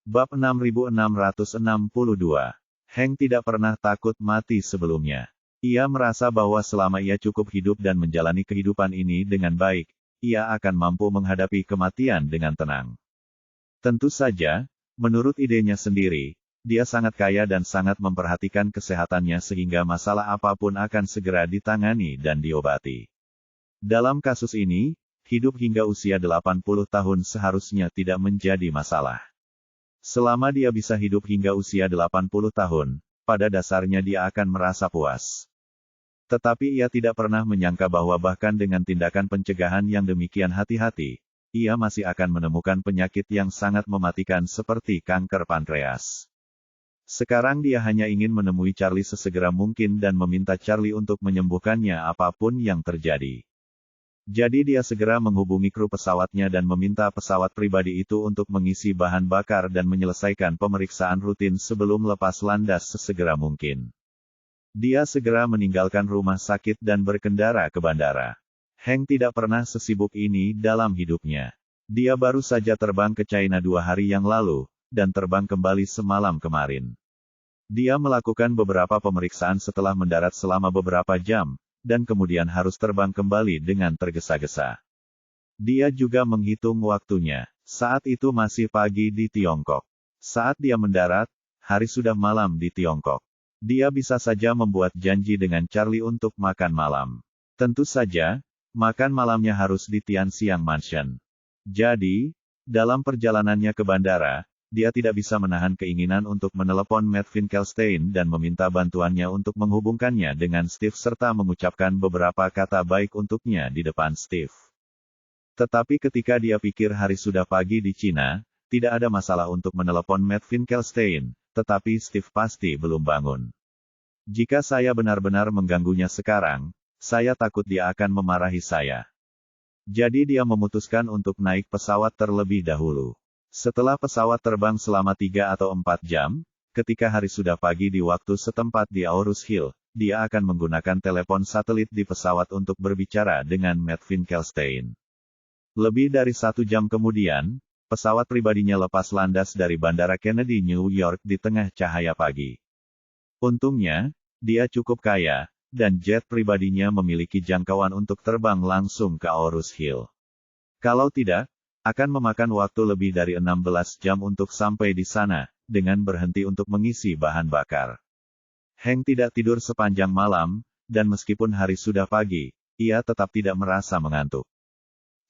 Bab 6662. Hank tidak pernah takut mati sebelumnya. Ia merasa bahwa selama ia cukup hidup dan menjalani kehidupan ini dengan baik, ia akan mampu menghadapi kematian dengan tenang. Tentu saja, menurut idenya sendiri, dia sangat kaya dan sangat memperhatikan kesehatannya sehingga masalah apapun akan segera ditangani dan diobati. Dalam kasus ini, hidup hingga usia 80 tahun seharusnya tidak menjadi masalah. Selama dia bisa hidup hingga usia 80 tahun, pada dasarnya dia akan merasa puas. Tetapi ia tidak pernah menyangka bahwa bahkan dengan tindakan pencegahan yang demikian hati-hati, ia masih akan menemukan penyakit yang sangat mematikan seperti kanker pankreas. Sekarang dia hanya ingin menemui Charlie sesegera mungkin dan meminta Charlie untuk menyembuhkannya apapun yang terjadi. Jadi dia segera menghubungi kru pesawatnya dan meminta pesawat pribadi itu untuk mengisi bahan bakar dan menyelesaikan pemeriksaan rutin sebelum lepas landas sesegera mungkin. Dia segera meninggalkan rumah sakit dan berkendara ke bandara. Hank tidak pernah sesibuk ini dalam hidupnya. Dia baru saja terbang ke China 2 hari yang lalu, dan terbang kembali semalam kemarin. Dia melakukan beberapa pemeriksaan setelah mendarat selama beberapa jam, dan kemudian harus terbang kembali dengan tergesa-gesa. Dia juga menghitung waktunya. Saat itu masih pagi di Tiongkok. Saat dia mendarat, hari sudah malam di Tiongkok. Dia bisa saja membuat janji dengan Charlie untuk makan malam. Tentu saja, makan malamnya harus di Tianxiang Mansion. Jadi, dalam perjalanannya ke bandara, dia tidak bisa menahan keinginan untuk menelepon Matt Finkelstein dan meminta bantuannya untuk menghubungkannya dengan Steve serta mengucapkan beberapa kata baik untuknya di depan Steve. Tetapi ketika dia pikir hari sudah pagi di Cina, tidak ada masalah untuk menelepon Matt Finkelstein, tetapi Steve pasti belum bangun. Jika saya benar-benar mengganggunya sekarang, saya takut dia akan memarahi saya. Jadi dia memutuskan untuk naik pesawat terlebih dahulu. Setelah pesawat terbang selama 3 atau 4 jam, ketika hari sudah pagi di waktu setempat di Aurus Hill, dia akan menggunakan telepon satelit di pesawat untuk berbicara dengan Matt Finkelstein. Lebih dari 1 jam kemudian, pesawat pribadinya lepas landas dari Bandara Kennedy New York di tengah cahaya pagi. Untungnya, dia cukup kaya, dan jet pribadinya memiliki jangkauan untuk terbang langsung ke Aurus Hill. Kalau tidak, akan memakan waktu lebih dari 16 jam untuk sampai di sana, dengan berhenti untuk mengisi bahan bakar. Hank tidak tidur sepanjang malam, dan meskipun hari sudah pagi, ia tetap tidak merasa mengantuk.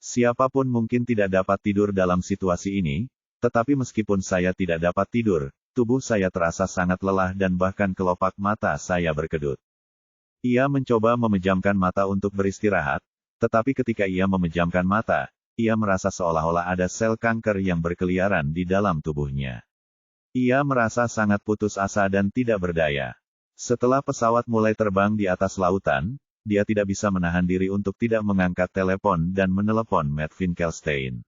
Siapapun mungkin tidak dapat tidur dalam situasi ini, tetapi meskipun saya tidak dapat tidur, tubuh saya terasa sangat lelah dan bahkan kelopak mata saya berkedut. Ia mencoba memejamkan mata untuk beristirahat, tetapi ketika ia memejamkan mata, ia merasa seolah-olah ada sel kanker yang berkeliaran di dalam tubuhnya. Ia merasa sangat putus asa dan tidak berdaya. Setelah pesawat mulai terbang di atas lautan, dia tidak bisa menahan diri untuk tidak mengangkat telepon dan menelepon Matt Finkelstein.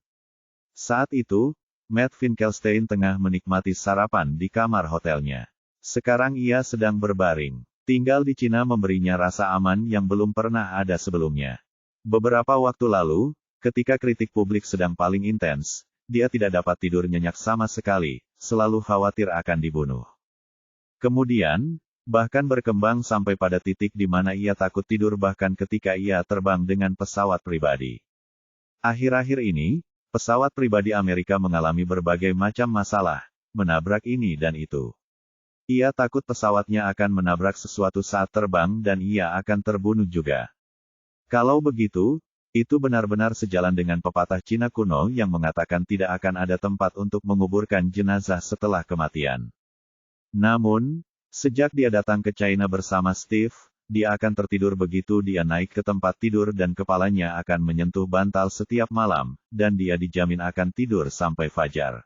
Saat itu, Matt Finkelstein tengah menikmati sarapan di kamar hotelnya. Sekarang ia sedang berbaring. Tinggal di Cina memberinya rasa aman yang belum pernah ada sebelumnya. Beberapa waktu lalu, ketika kritik publik sedang paling intens, dia tidak dapat tidur nyenyak sama sekali, selalu khawatir akan dibunuh. Kemudian, bahkan berkembang sampai pada titik di mana ia takut tidur bahkan ketika ia terbang dengan pesawat pribadi. Akhir-akhir ini, pesawat pribadi Amerika mengalami berbagai macam masalah, menabrak ini dan itu. Ia takut pesawatnya akan menabrak sesuatu saat terbang dan ia akan terbunuh juga. Kalau begitu, itu benar-benar sejalan dengan pepatah Cina kuno yang mengatakan tidak akan ada tempat untuk menguburkan jenazah setelah kematian. Namun, sejak dia datang ke China bersama Steve, dia akan tertidur begitu dia naik ke tempat tidur dan kepalanya akan menyentuh bantal setiap malam, dan dia dijamin akan tidur sampai fajar.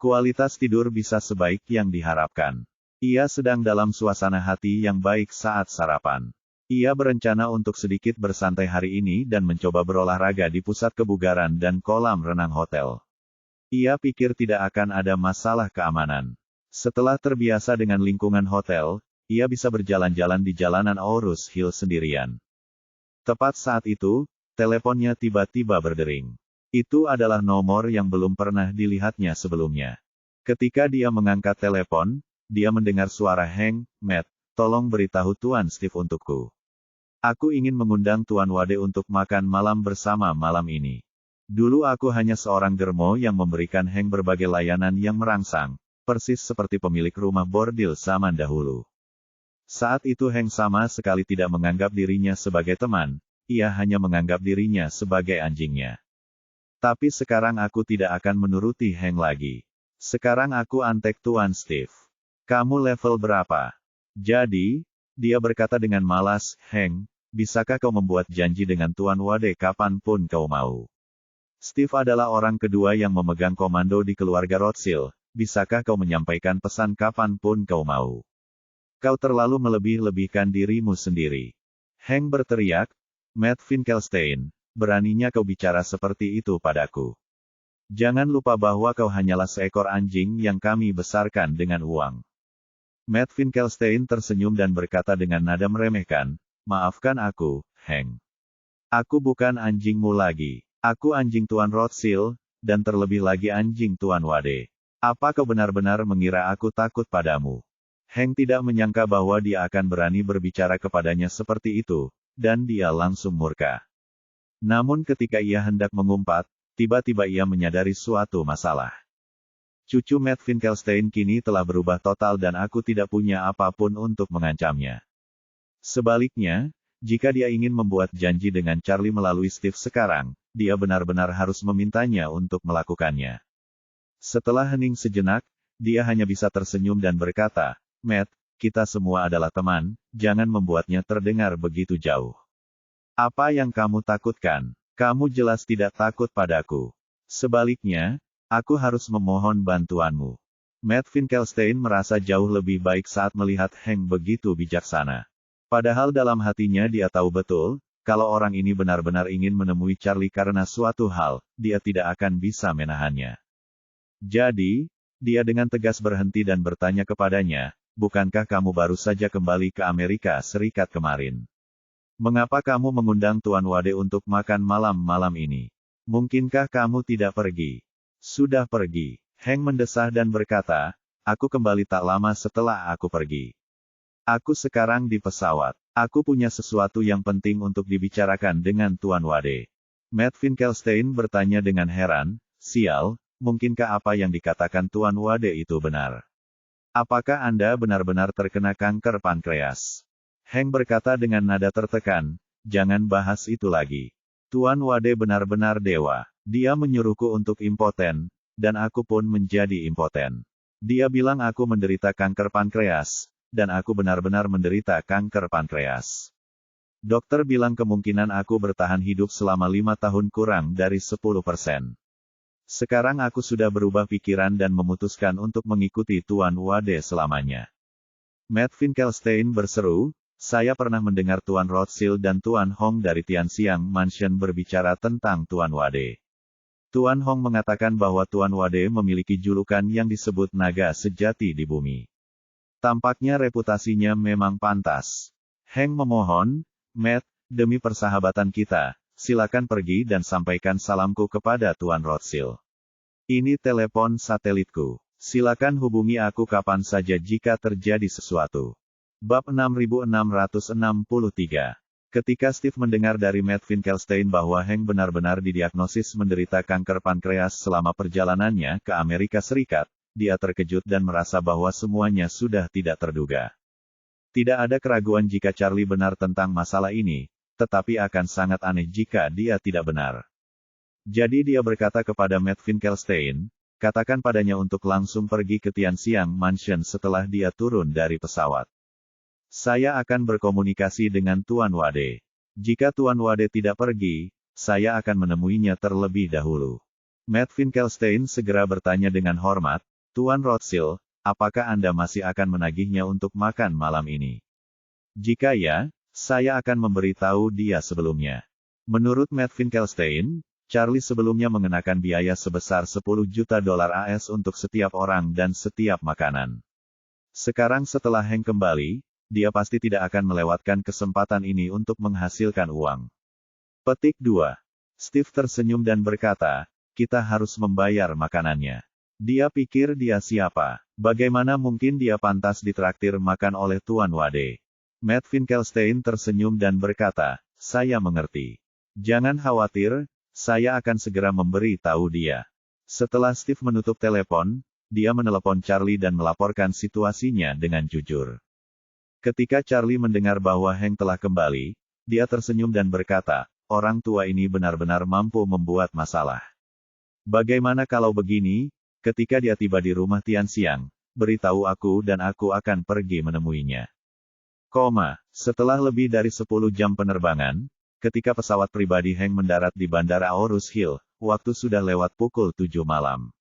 Kualitas tidur bisa sebaik yang diharapkan. Ia sedang dalam suasana hati yang baik saat sarapan. Ia berencana untuk sedikit bersantai hari ini dan mencoba berolahraga di pusat kebugaran dan kolam renang hotel. Ia pikir tidak akan ada masalah keamanan. Setelah terbiasa dengan lingkungan hotel, ia bisa berjalan-jalan di jalanan Aurus Hill sendirian. Tepat saat itu, teleponnya tiba-tiba berdering. Itu adalah nomor yang belum pernah dilihatnya sebelumnya. Ketika dia mengangkat telepon, dia mendengar suara Hank. "Matt, tolong beritahu Tuan Steve untukku. Aku ingin mengundang Tuan Wade untuk makan malam bersama malam ini. Dulu aku hanya seorang germo yang memberikan Hank berbagai layanan yang merangsang, persis seperti pemilik rumah bordil zaman dahulu. Saat itu Hank sama sekali tidak menganggap dirinya sebagai teman, ia hanya menganggap dirinya sebagai anjingnya. Tapi sekarang aku tidak akan menuruti Hank lagi. Sekarang aku antek Tuan Steve. Kamu level berapa?" "Jadi," dia berkata dengan malas, "Hank, bisakah kau membuat janji dengan Tuan Wade kapanpun kau mau? Steve adalah orang kedua yang memegang komando di keluarga Rothschild, bisakah kau menyampaikan pesan kapanpun kau mau? Kau terlalu melebih-lebihkan dirimu sendiri." Hank berteriak, "Matt Finkelstein, beraninya kau bicara seperti itu padaku? Jangan lupa bahwa kau hanyalah seekor anjing yang kami besarkan dengan uang." Matt Finkelstein tersenyum dan berkata dengan nada meremehkan, "Maafkan aku, Hank. Aku bukan anjingmu lagi. Aku anjing Tuan Rothschild, dan terlebih lagi anjing Tuan Wade. Apa kau benar-benar mengira aku takut padamu?" Hank tidak menyangka bahwa dia akan berani berbicara kepadanya seperti itu, dan dia langsung murka. Namun ketika ia hendak mengumpat, tiba-tiba ia menyadari suatu masalah. Cucu Matt Finkelstein kini telah berubah total dan aku tidak punya apapun untuk mengancamnya. Sebaliknya, jika dia ingin membuat janji dengan Charlie melalui Steve sekarang, dia benar-benar harus memintanya untuk melakukannya. Setelah hening sejenak, dia hanya bisa tersenyum dan berkata, "Matt, kita semua adalah teman, jangan membuatnya terdengar begitu jauh. Apa yang kamu takutkan? Kamu jelas tidak takut padaku. Sebaliknya, aku harus memohon bantuanmu." Matt Finkelstein merasa jauh lebih baik saat melihat Hank begitu bijaksana. Padahal dalam hatinya dia tahu betul, kalau orang ini benar-benar ingin menemui Charlie karena suatu hal, dia tidak akan bisa menahannya. Jadi, dia dengan tegas berhenti dan bertanya kepadanya, "Bukankah kamu baru saja kembali ke Amerika Serikat kemarin? Mengapa kamu mengundang Tuan Wade untuk makan malam-malam ini? Mungkinkah kamu tidak pergi?" "Sudah pergi," Hank mendesah dan berkata, "aku kembali tak lama setelah aku pergi. Aku sekarang di pesawat. Aku punya sesuatu yang penting untuk dibicarakan dengan Tuan Wade." Matt Finkelstein bertanya dengan heran, "Sial, mungkinkah apa yang dikatakan Tuan Wade itu benar? Apakah Anda benar-benar terkena kanker pankreas?" Hank berkata dengan nada tertekan, "Jangan bahas itu lagi. Tuan Wade benar-benar dewa. Dia menyuruhku untuk impoten, dan aku pun menjadi impoten. Dia bilang aku menderita kanker pankreas, dan aku benar-benar menderita kanker pankreas. Dokter bilang kemungkinan aku bertahan hidup selama 5 tahun kurang dari 10%. Sekarang aku sudah berubah pikiran dan memutuskan untuk mengikuti Tuan Wade selamanya." Matt Finkelstein berseru, "Saya pernah mendengar Tuan Rothschild dan Tuan Hong dari Tianxiang Mansion berbicara tentang Tuan Wade. Tuan Hong mengatakan bahwa Tuan Wade memiliki julukan yang disebut naga sejati di bumi. Tampaknya reputasinya memang pantas." Hank memohon, "Matt, demi persahabatan kita, silakan pergi dan sampaikan salamku kepada Tuan Rothschild. Ini telepon satelitku. Silakan hubungi aku kapan saja jika terjadi sesuatu." Bab 6663. Ketika Steve mendengar dari Matt Finkelstein bahwa Hank benar-benar didiagnosis menderita kanker pankreas selama perjalanannya ke Amerika Serikat, dia terkejut dan merasa bahwa semuanya sudah tidak terduga. Tidak ada keraguan jika Charlie benar tentang masalah ini, tetapi akan sangat aneh jika dia tidak benar. Jadi dia berkata kepada Matt Finkelstein, "Katakan padanya untuk langsung pergi ke Tianxiang Mansion setelah dia turun dari pesawat. Saya akan berkomunikasi dengan Tuan Wade. Jika Tuan Wade tidak pergi, saya akan menemuinya terlebih dahulu." Matt Finkelstein segera bertanya dengan hormat, "Tuan Rothschild, apakah Anda masih akan menagihnya untuk makan malam ini? Jika ya, saya akan memberitahu dia sebelumnya." Menurut Matt Finkelstein, Charlie sebelumnya mengenakan biaya sebesar $10 juta AS untuk setiap orang dan setiap makanan. Sekarang setelah Hank kembali, dia pasti tidak akan melewatkan kesempatan ini untuk menghasilkan uang. Petik 2. Steve tersenyum dan berkata, "Kita harus membayar makanannya. Dia pikir dia siapa? Bagaimana mungkin dia pantas ditraktir makan oleh Tuan Wade? Matt Finkelstein tersenyum dan berkata, saya mengerti. Jangan khawatir, saya akan segera memberi tahu dia. Setelah Steve menutup telepon, dia menelepon Charlie dan melaporkan situasinya dengan jujur. Ketika Charlie mendengar bahwa Hank telah kembali, dia tersenyum dan berkata, orang tua ini benar-benar mampu membuat masalah. Bagaimana kalau begini? Ketika dia tiba di rumah Tianxiang, beritahu aku dan aku akan pergi menemuinya. Setelah lebih dari 10 jam penerbangan, ketika pesawat pribadi Hank mendarat di Bandara Aorus Hill, waktu sudah lewat pukul 7 malam.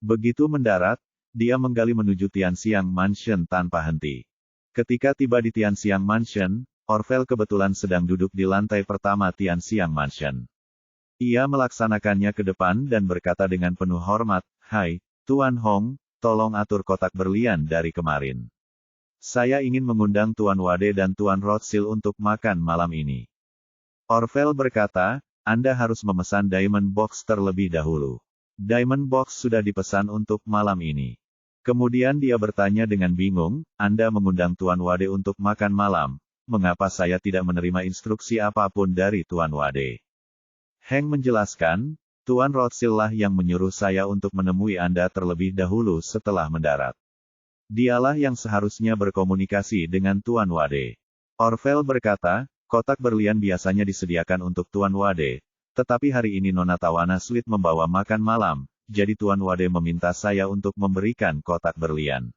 Begitu mendarat, dia menggali menuju Tianxiang Mansion tanpa henti. Ketika tiba di Tianxiang Mansion, Orville kebetulan sedang duduk di lantai pertama Tianxiang Mansion. Ia melaksanakannya ke depan dan berkata dengan penuh hormat, Hai, Tuan Hong, tolong atur kotak berlian dari kemarin. Saya ingin mengundang Tuan Wade dan Tuan Rothschild untuk makan malam ini. Orville berkata, Anda harus memesan Diamond Box terlebih dahulu. Diamond Box sudah dipesan untuk malam ini. Kemudian dia bertanya dengan bingung, Anda mengundang Tuan Wade untuk makan malam, mengapa saya tidak menerima instruksi apapun dari Tuan Wade? Hank menjelaskan, Tuan Rothschild lah yang menyuruh saya untuk menemui Anda terlebih dahulu setelah mendarat. Dialah yang seharusnya berkomunikasi dengan Tuan Wade. Orville berkata, kotak berlian biasanya disediakan untuk Tuan Wade, tetapi hari ini Nona Tawana Sweet membawa makan malam, jadi Tuan Wade meminta saya untuk memberikan kotak berlian.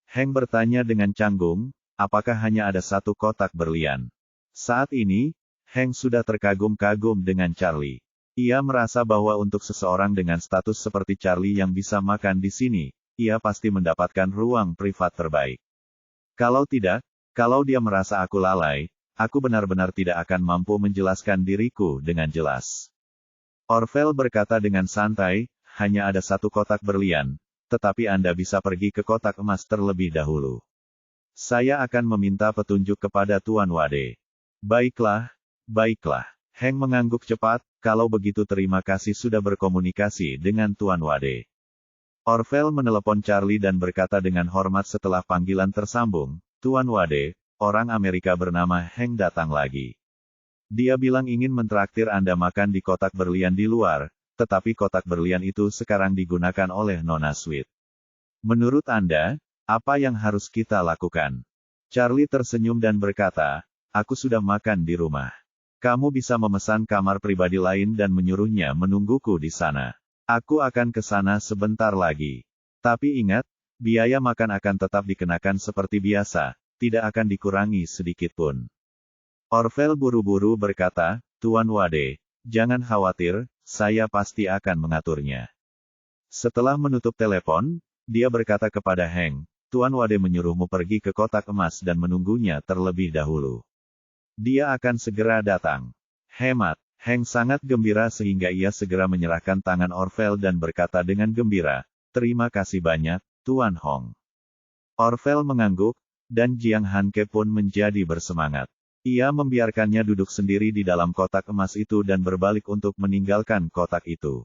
Hank bertanya dengan canggung, apakah hanya ada satu kotak berlian? Saat ini, Hank sudah terkagum-kagum dengan Charlie. Ia merasa bahwa untuk seseorang dengan status seperti Charlie yang bisa makan di sini, ia pasti mendapatkan ruang privat terbaik. Kalau tidak, kalau dia merasa aku lalai, aku benar-benar tidak akan mampu menjelaskan diriku dengan jelas. Orville berkata dengan santai, hanya ada satu kotak berlian, tetapi Anda bisa pergi ke kotak emas terlebih dahulu. Saya akan meminta petunjuk kepada Tuan Wade. Baiklah. Baiklah, Hank mengangguk cepat, kalau begitu terima kasih sudah berkomunikasi dengan Tuan Wade. Orville menelepon Charlie dan berkata dengan hormat setelah panggilan tersambung, Tuan Wade, orang Amerika bernama Hank datang lagi. Dia bilang ingin mentraktir Anda makan di kotak berlian di luar, tetapi kotak berlian itu sekarang digunakan oleh Nona Sweet. Menurut Anda, apa yang harus kita lakukan? Charlie tersenyum dan berkata, aku sudah makan di rumah. Kamu bisa memesan kamar pribadi lain dan menyuruhnya menungguku di sana. Aku akan ke sana sebentar lagi. Tapi ingat, biaya makan akan tetap dikenakan seperti biasa, tidak akan dikurangi sedikit pun. Orville buru-buru berkata, Tuan Wade, jangan khawatir, saya pasti akan mengaturnya. Setelah menutup telepon, dia berkata kepada Hank, Tuan Wade menyuruhmu pergi ke kotak emas dan menunggunya terlebih dahulu. Dia akan segera datang. Hemat, Hank sangat gembira sehingga ia segera menyerahkan tangan Orville dan berkata dengan gembira, terima kasih banyak, Tuan Hong. Orville mengangguk, dan Jiang Hanke pun menjadi bersemangat. Ia membiarkannya duduk sendiri di dalam kotak emas itu dan berbalik untuk meninggalkan kotak itu.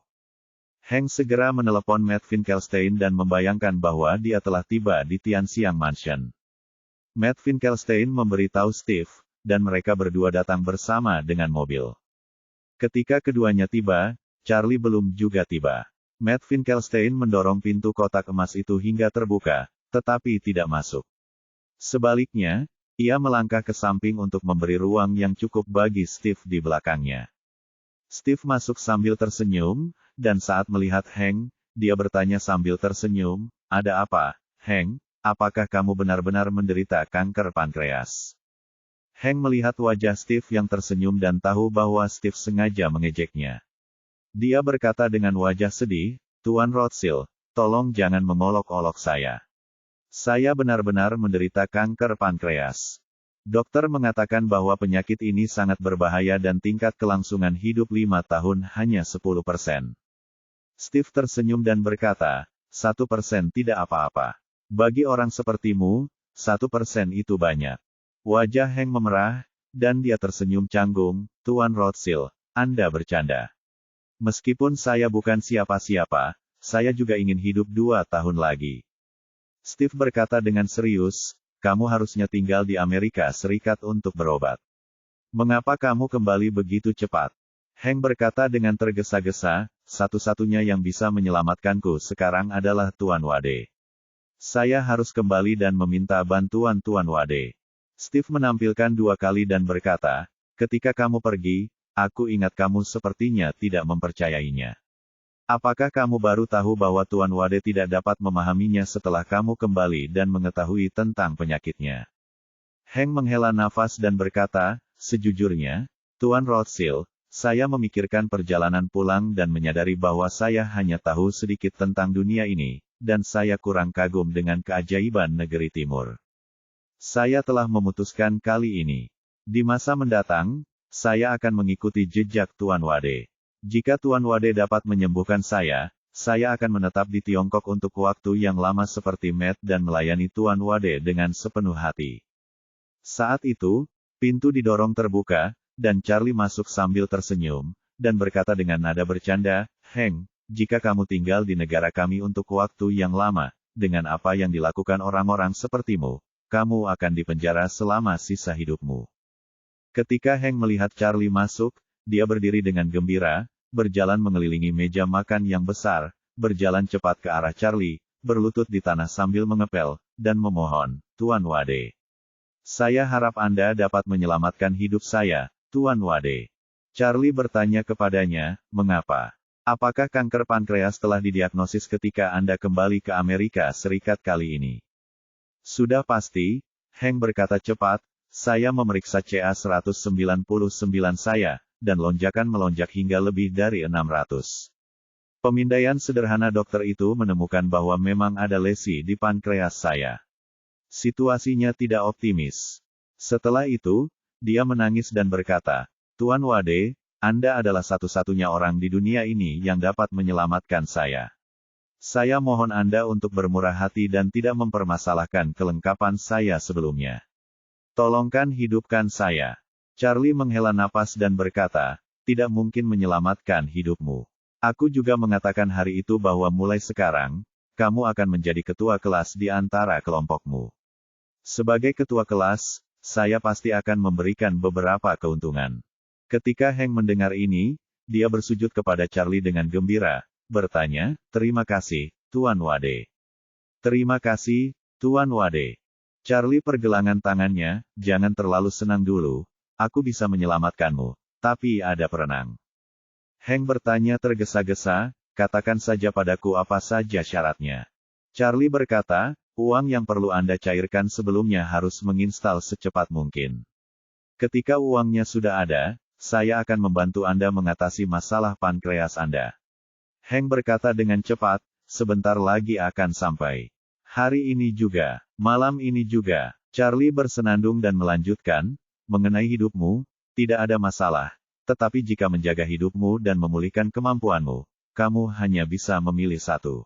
Hank segera menelepon Matt Finkelstein dan membayangkan bahwa dia telah tiba di Tianxiang Mansion. Matt Finkelstein memberitahu Steve, dan mereka berdua datang bersama dengan mobil. Ketika keduanya tiba, Charlie belum juga tiba. Matt Finkelstein mendorong pintu kotak emas itu hingga terbuka, tetapi tidak masuk. Sebaliknya, ia melangkah ke samping untuk memberi ruang yang cukup bagi Steve di belakangnya. Steve masuk sambil tersenyum, dan saat melihat Hank, dia bertanya sambil tersenyum, ada apa, Hank? Apakah kamu benar-benar menderita kanker pankreas? Hank melihat wajah Steve yang tersenyum dan tahu bahwa Steve sengaja mengejeknya. Dia berkata dengan wajah sedih, Tuan Rothschild, tolong jangan mengolok-olok saya. Saya benar-benar menderita kanker pankreas. Dokter mengatakan bahwa penyakit ini sangat berbahaya dan tingkat kelangsungan hidup 5 tahun hanya 10%. Steve tersenyum dan berkata, 1% tidak apa-apa. Bagi orang sepertimu, 1% itu banyak. Wajah Hank memerah, dan dia tersenyum canggung, Tuan Rothschild, Anda bercanda. Meskipun saya bukan siapa-siapa, saya juga ingin hidup 2 tahun lagi. Steve berkata dengan serius, kamu harusnya tinggal di Amerika Serikat untuk berobat. Mengapa kamu kembali begitu cepat? Hank berkata dengan tergesa-gesa, satu-satunya yang bisa menyelamatkanku sekarang adalah Tuan Wade. Saya harus kembali dan meminta bantuan Tuan Wade. Steve menampilkan 2 kali dan berkata, ketika kamu pergi, aku ingat kamu sepertinya tidak mempercayainya. Apakah kamu baru tahu bahwa Tuan Wade tidak dapat memahaminya setelah kamu kembali dan mengetahui tentang penyakitnya? Hank menghela nafas dan berkata, sejujurnya, Tuan Rothschild, saya memikirkan perjalanan pulang dan menyadari bahwa saya hanya tahu sedikit tentang dunia ini, dan saya kurang kagum dengan keajaiban negeri timur. Saya telah memutuskan kali ini. Di masa mendatang, saya akan mengikuti jejak Tuan Wade. Jika Tuan Wade dapat menyembuhkan saya akan menetap di Tiongkok untuk waktu yang lama seperti Matt dan melayani Tuan Wade dengan sepenuh hati. Saat itu, pintu didorong terbuka, dan Charlie masuk sambil tersenyum, dan berkata dengan nada bercanda, Hank, jika kamu tinggal di negara kami untuk waktu yang lama, dengan apa yang dilakukan orang-orang sepertimu, kamu akan dipenjara selama sisa hidupmu. Ketika Hank melihat Charlie masuk, dia berdiri dengan gembira, berjalan mengelilingi meja makan yang besar, berjalan cepat ke arah Charlie, berlutut di tanah sambil mengepel, dan memohon, Tuan Wade. Saya harap Anda dapat menyelamatkan hidup saya, Tuan Wade. Charlie bertanya kepadanya, mengapa? Apakah kanker pankreas telah didiagnosis ketika Anda kembali ke Amerika Serikat kali ini? Sudah pasti, Hank berkata cepat, saya memeriksa CA199 saya, dan lonjakan melonjak hingga lebih dari 600. Pemindaian sederhana dokter itu menemukan bahwa memang ada lesi di pankreas saya. Situasinya tidak optimis. Setelah itu, dia menangis dan berkata, Tuan Wade, Anda adalah satu-satunya orang di dunia ini yang dapat menyelamatkan saya. Saya mohon Anda untuk bermurah hati dan tidak mempermasalahkan kelengkapan saya sebelumnya. Tolongkan hidupkan saya. Charlie menghela napas dan berkata, tidak mungkin menyelamatkan hidupmu. Aku juga mengatakan hari itu bahwa mulai sekarang, kamu akan menjadi ketua kelas di antara kelompokmu. Sebagai ketua kelas, saya pasti akan memberikan beberapa keuntungan. Ketika Hank mendengar ini, dia bersujud kepada Charlie dengan gembira, bertanya, terima kasih, Tuan Wade. Terima kasih, Tuan Wade. Charlie pergelangan tangannya, jangan terlalu senang dulu. Aku bisa menyelamatkanmu, tapi ada perenang. Hank bertanya tergesa-gesa, katakan saja padaku apa saja syaratnya. Charlie berkata, uang yang perlu Anda cairkan sebelumnya harus menginstal secepat mungkin. Ketika uangnya sudah ada, saya akan membantu Anda mengatasi masalah pankreas Anda. Hank berkata dengan cepat, sebentar lagi akan sampai. Hari ini juga, malam ini juga. Charlie bersenandung dan melanjutkan, mengenai hidupmu, tidak ada masalah, tetapi jika menjaga hidupmu dan memulihkan kemampuanmu, kamu hanya bisa memilih satu.